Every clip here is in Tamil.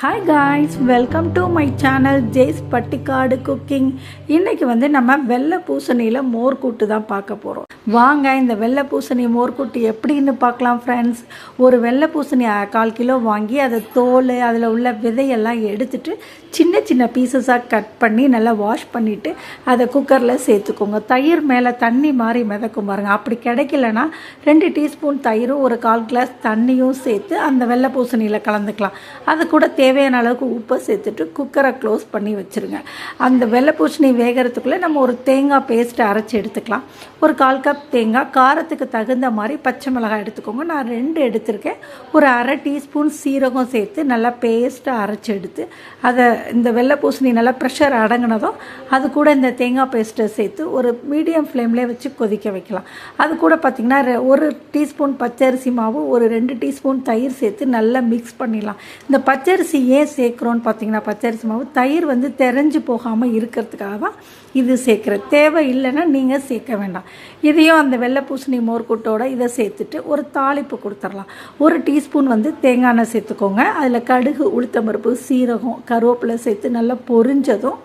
Hi guys, welcome to my channel Jeyas Pattikadu cooking. இன்றைக்கி நம்ம வெள்ளை பூசணியில் மோர்க்கூட்டு தான் பார்க்க போகிறோம். வாங்க இந்த வெள்ளை பூசணி மோர்க்கூட்டு எப்படின்னு பார்க்கலாம் ஃப்ரெண்ட்ஸ். ஒரு வெள்ளை பூசணி 1/4 கிலோ வாங்கி அதை தோல் அதில் உள்ள விதையெல்லாம் எடுத்துட்டு சின்ன சின்ன பீசஸாக கட் பண்ணி நல்லா வாஷ் பண்ணிவிட்டு அதை குக்கரில் சேர்த்துக்கோங்க. தயிர் மேலே தண்ணி மாதிரி மிதக்கும் பாருங்கள். அப்படி கிடைக்கலன்னா 2 டீஸ்பூன் தயிரும் 1/4 கிளாஸ் தண்ணியும் சேர்த்து அந்த வெள்ளை பூசணியில் கலந்துக்கலாம். அது கூட தேவையான அளவுக்கு உப்பை சேர்த்துட்டு குக்கரை க்ளோஸ் பண்ணி வச்சுருங்க. அந்த வெள்ளை பூசணி வேகிறதுக்குள்ளே நம்ம ஒரு தேங்காய் பேஸ்ட்டை அரைச்சி எடுத்துக்கலாம். ஒரு 1/4 கப் தேங்காய், காரத்துக்கு தகுந்த மாதிரி பச்சை மிளகாய் எடுத்துக்கோங்க. நான் 2 எடுத்திருக்கேன். ஒரு 1/2 டீஸ்பூன் சீரகம் சேர்த்து நல்லா பேஸ்ட்டை அரைச்சி எடுத்து அதை இந்த வெள்ளை பூசணி நல்லா ப்ரெஷர் அடங்கினதும் அது கூட இந்த தேங்காய் பேஸ்ட்டை சேர்த்து ஒரு மீடியம் ஃப்ளேம்லேயே வச்சு கொதிக்க வைக்கலாம். அது கூட பார்த்திங்கன்னா 1 டீஸ்பூன் பச்சரிசி மாவு, ஒரு 2 டீஸ்பூன் தயிர் சேர்த்து நல்லா மிக்ஸ் பண்ணிடலாம். இந்த பச்சரிசி ஏன் சேர்க்குறோன்னு பார்த்தீங்கன்னா, பச்சரிசி மாவு தயிர் தெரிஞ்சு போகாமல் இருக்கிறதுக்காக தான் இது சேர்க்குறது. தேவை இல்லைன்னா நீங்கள் சேர்க்க வேண்டாம். இதையும் அந்த வெள்ளை பூசணி மோர்க்கூட்டோட இதை சேர்த்துட்டு ஒரு தாளிப்பு கொடுத்துடலாம். 1 டீஸ்பூன் தேங்காய் எண்ணெய் சேர்த்துக்கோங்க. அதில் கடுகு, உளுத்தம்பருப்பு, சீரகம், கருவேப்பிலை சேர்த்து நல்லா பொரிஞ்சதும்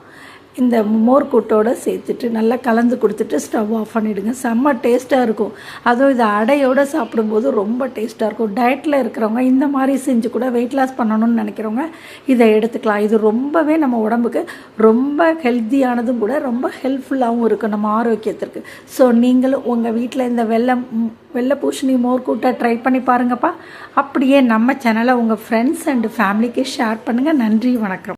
இந்த மோர்க்கூட்டோடு சேர்த்துட்டு நல்லா கலந்து கொடுத்துட்டு ஸ்டவ் ஆஃப் பண்ணிவிடுங்க. செம்ம டேஸ்ட்டாக இருக்கும். அதுவும் இதை அடையோடு சாப்பிடும்போது ரொம்ப டேஸ்ட்டாக இருக்கும். டயட்டில் இருக்கிறவங்க இந்த மாதிரி செஞ்சு கூட வெயிட் லாஸ் பண்ணணும்னு நினைக்கிறவங்க இதை எடுத்துக்கலாம். இது ரொம்பவே நம்ம உடம்புக்கு ரொம்ப ஹெல்த்தியானதும் கூட, ரொம்ப ஹெல்ப்ஃபுல்லாகவும் இருக்கும் நம்ம ஆரோக்கியத்திற்கு. ஸோ நீங்களும் உங்கள் வீட்டில் இந்த வெள்ளை பூசணி மோர்க்கூட்டை ட்ரை பண்ணி பாருங்கப்பா. அப்படியே நம்ம சேனலை உங்கள் ஃப்ரெண்ட்ஸ் அண்ட் ஃபேமிலிக்கு ஷேர் பண்ணுங்கள். நன்றி, வணக்கம்.